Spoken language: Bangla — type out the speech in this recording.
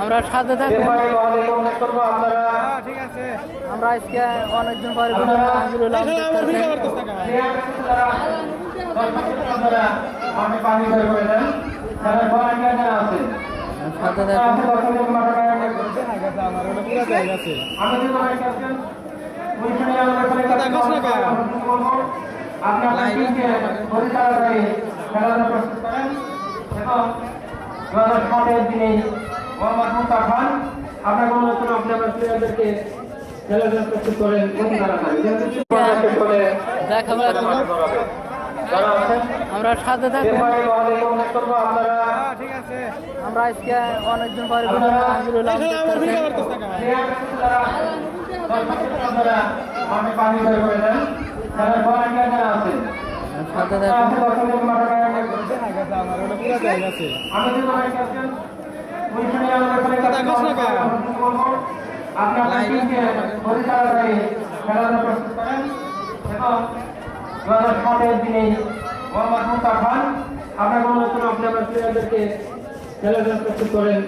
আমরা সাথে থাকবো। আমরা আজকে অনেকদিন পরে দিনে মোহাম্মদ মুস্তাফা খান আপনার কোন আপনার প্লেয়ারদেরকে খেলাধুলা প্রস্তুত করেন আমরা সাথে থাকবো। আমরা আজকে অনেকদিন পরে দিনে মোহাম্মদ মুস্তাফা খান আপনার কোন আপনার প্লেয়ারদেরকে খেলাধুলা প্রস্তুত করেন।